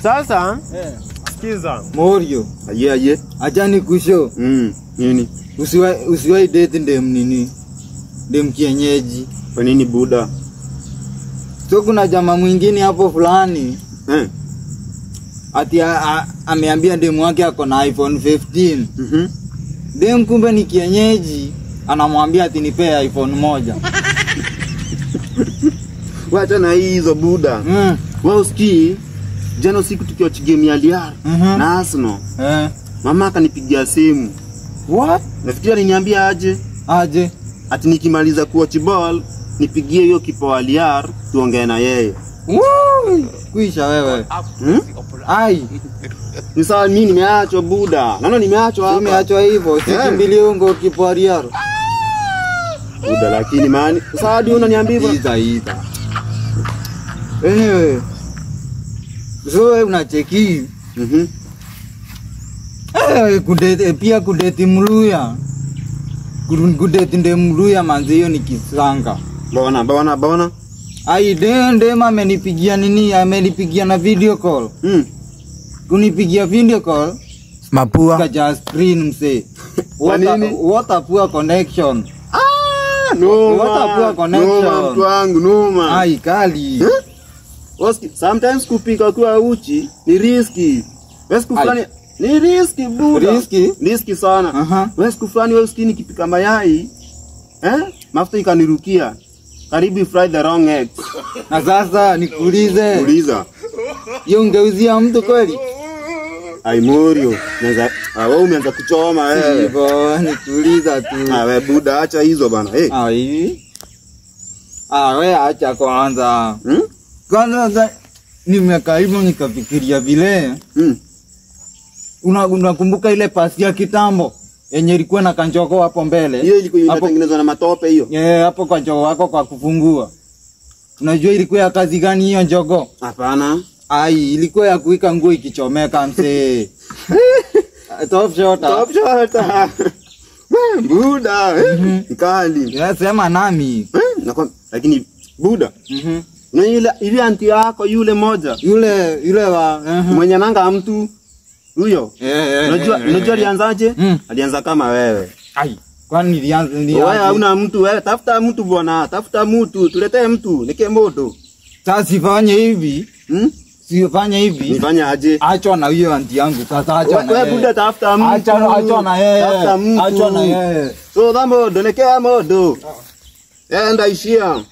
Sasa sikiza Morio. Aye. Acha nikusho. Nini? Usiwai date ndem nini? Ndem kienyeji. Kwa nini buda? So kuna jamaa mwingine hapo fulani. Ati ameambia demu wake ako na iPhone 15. Demu kumbe ni kienyeji, anamwambia ati nipe iPhone 1. Wacha na hizo buda. Wao usikii jana usiku tukiwa game ya Liar na Arsenal. Mama akanipigia simu. What? Nafikiri aliniambia aje. Ati nikimaliza kuwatch ball nipigie hiyo kipa wa Liar tuongee na yeye. Kuisha wewe. Ai. Ni sawa mimi nimeachwa buda. Naona nimeachwa hapa. Nimeachwa hivyo, sikimbilie ungo kipa wa Liar. Buda lakini mani, sawa hadi unaniambia hivyo. Ita. Anyway. So wewe unacheki. Kudeti Mluya. Kudeti nde Mluya manzi hiyo ni kisanga. Bona. Ai ndema amenipigia nini? Amenipigia na video call. Kunipigia video call. Mapua. Kaja screen mse. What a poor connection. No. What a poor connection. No mtu wangu noma. Ai kali. Sometimes kupika kwa uchi ni risky. Wewe kufanya ni risky buda. Risky sana. Wewe kufanya wewe skin kipika mayai. Mafuta ikanirukia. Karibu fry the wrong egg. Na sasa nikuulize. Uliza. Hiyo ungeuzia mtu kweli? Ai Morio, wewe umeanza kuchoma wewe. Hivyo nikuuliza tu. Wewe buda acha hizo bana. Hivi. Wewe acha kwanza. Kwanza nimekaa hivyo nikafikiria vile. Unakumbuka ile pasi ya kitambo yenye ilikuwa na kanjoko hapo mbele? Hiyo ilikuwa inatengenezwa na matope hiyo. Hapo kwa njoko wako kwa kufungua. Unajua ilikuwa ya kazi gani hiyo njogo? Hapana. Ai, ilikuwa ya kuweka nguo ikichomeka mse. Top shot. Buda, kali. Sema nami. Lakini buda. Na ile anti yako yule moja. Yule wa mwenye nanga mtu huyo. Unajua alianzaje? Alianza kama wewe. Ai, kwani nilianza wewe hauna mtu wewe, tafuta mtu bwana, tafuta mtu, tuletee mtu, nike moto. Sasa sifanye hivi. Sifanye hivi. Nifanye aje? Acha na hiyo anti yangu. Sasa acha na wewe buda, tafuta mtu. Acha na yeye. Tafuta mtu. Acha na yeye. So dhambo donekea modo. Enda ishia.